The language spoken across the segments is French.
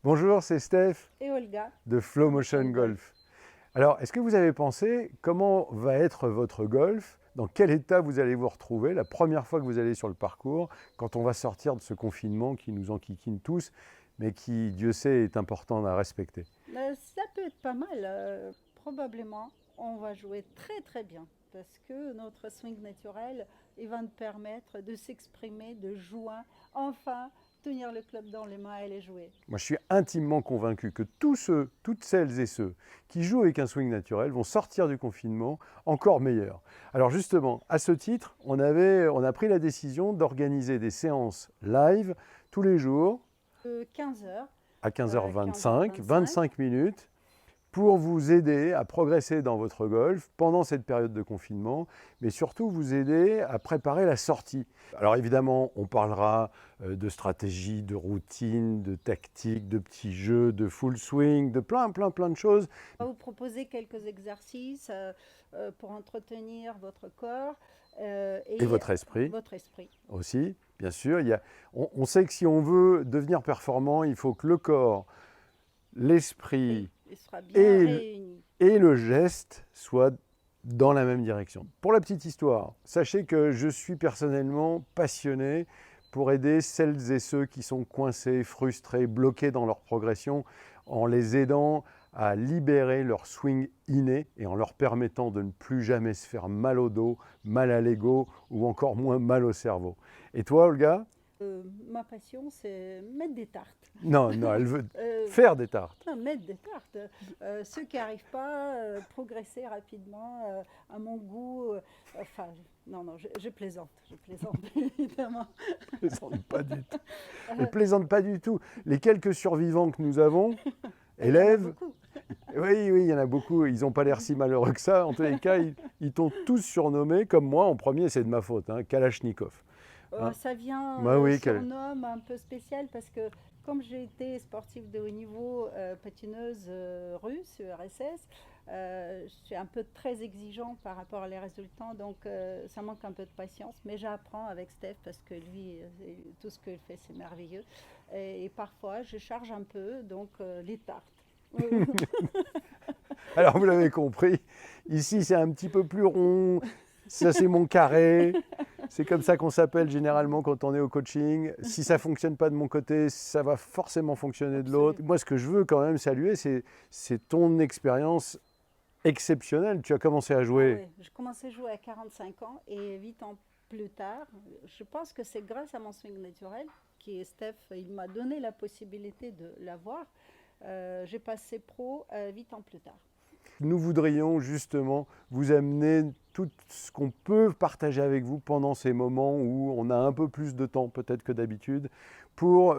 Bonjour, c'est Steph Et Olga. de Flow Motion Golf. Alors, est-ce que vous avez pensé comment va être votre golf? Dans quel état vous allez vous retrouver la première fois que vous allez sur le parcours, quand on va sortir de ce confinement qui nous enquiquine tous, mais qui, Dieu sait, est important à respecter? Ça peut être pas mal. Probablement, on va jouer très très bien parce que notre swing naturel, il va nous permettre de s'exprimer, de jouer, enfin tenir le club dans les mains et les jouer. Moi, je suis intimement convaincu que tous ceux, toutes celles et ceux qui jouent avec un swing naturel vont sortir du confinement encore meilleurs. Alors justement, à ce titre, on a pris la décision d'organiser des séances live tous les jours 15 heures, à 15h25, 15h25. 25 minutes, pour vous aider à progresser dans votre golf pendant cette période de confinement, mais surtout vous aider à préparer la sortie. Alors évidemment, on parlera de stratégie, de routine, de tactique, de petits jeux, de full swing, de plein de choses. On va vous proposer quelques exercices pour entretenir votre corps Et votre esprit votre esprit. aussi, bien sûr. On sait que si on veut devenir performant, il faut que le corps, l'esprit Il sera bien réuni. et le geste soient dans la même direction. Pour la petite histoire, sachez que je suis personnellement passionné pour aider celles et ceux qui sont coincés, frustrés, bloqués dans leur progression, en les aidant à libérer leur swing inné et en leur permettant de ne plus jamais se faire mal au dos, mal à l'ego ou encore moins mal au cerveau. Et toi, Olga? Ma passion, c'est mettre des tartes. Non, elle veut Euh, faire des tartes. Non, mettre des tartes. Ceux qui n'arrivent pas à progresser rapidement à mon goût, enfin, non, je plaisante, évidemment. Je plaisante pas du tout. Je plaisante pas du tout. Les quelques survivants que nous avons, Il y en a élèves, beaucoup. oui, il y en a beaucoup. Ils n'ont pas l'air si malheureux que ça. En tous les cas, ils t'ont tous surnommé, comme moi, en premier, c'est de ma faute, hein, Kalachnikov. Hein. Ça vient Bah oui, surnom un peu spécial parce que comme j'ai été sportive de haut niveau, patineuse russe, URSS, je suis un peu très exigeant par rapport à les résultats, donc ça manque un peu de patience, mais j'apprends avec Steph parce que lui, tout ce qu'il fait, c'est merveilleux. Et parfois, je charge un peu, donc les tartes. Alors, vous l'avez compris, ici, c'est un petit peu plus rond. Ça, c'est mon carré. C'est comme ça qu'on s'appelle généralement quand on est au coaching. Si ça ne fonctionne pas de mon côté, ça va forcément fonctionner de l'autre. Absolument. Moi, ce que je veux quand même saluer, c'est ton expérience exceptionnelle. Tu as commencé à Ah jouer. ouais, je commençais à jouer à 45 ans et 8 ans plus tard, je pense que c'est grâce à mon swing naturel qui est Steph, il m'a donné la possibilité de l'avoir. J'ai passé pro 8 ans plus tard. Nous voudrions justement vous amener tout ce qu'on peut partager avec vous pendant ces moments où on a un peu plus de temps peut-être que d'habitude pour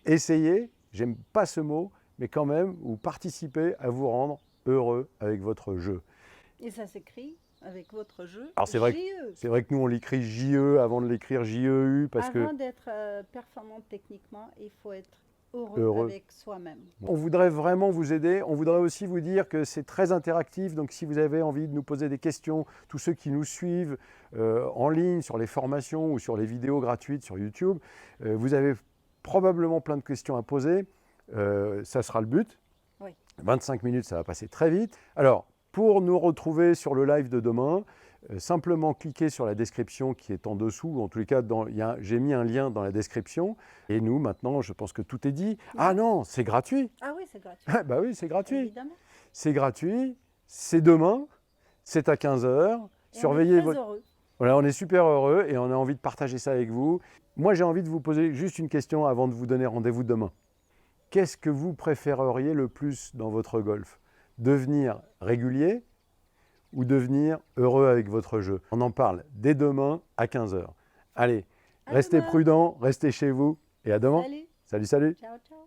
essayer, j'aime pas ce mot, mais quand même, ou participer à vous rendre heureux avec votre jeu. Et ça s'écrit avec votre jeu Alors JE. c'est vrai que nous on l'écrit JE avant de l'écrire JEU parce que Avant d'être performant techniquement, il faut être heureux heureux. avec soi-même. On voudrait vraiment vous aider. On voudrait aussi vous dire que c'est très interactif. Donc, si vous avez envie de nous poser des questions, tous ceux qui nous suivent en ligne sur les formations ou sur les vidéos gratuites sur YouTube, vous avez probablement plein de questions à poser. Ça sera le but. Oui. 25 minutes, ça va passer très vite. Alors, pour nous retrouver sur le live de demain, simplement cliquez sur la description qui est en dessous. En tous les cas, j'ai mis un lien dans la description. Et nous, maintenant, je pense que tout est dit. Ah non, c'est gratuit. Ah oui, c'est gratuit. Ah bah oui, c'est gratuit. Évidemment. C'est gratuit. C'est demain. C'est à 15h. Et Surveillez on est très votre... heureux. Voilà, on est super heureux et on a envie de partager ça avec vous. Moi, j'ai envie de vous poser juste une question avant de vous donner rendez-vous demain. Qu'est-ce que vous préféreriez le plus dans votre golf? Devenir régulier ou devenir heureux avec votre jeu? On en parle dès demain à 15h. Allez, À restez demain. prudents, restez chez vous et à demain. Salut. Salut. Ciao, ciao.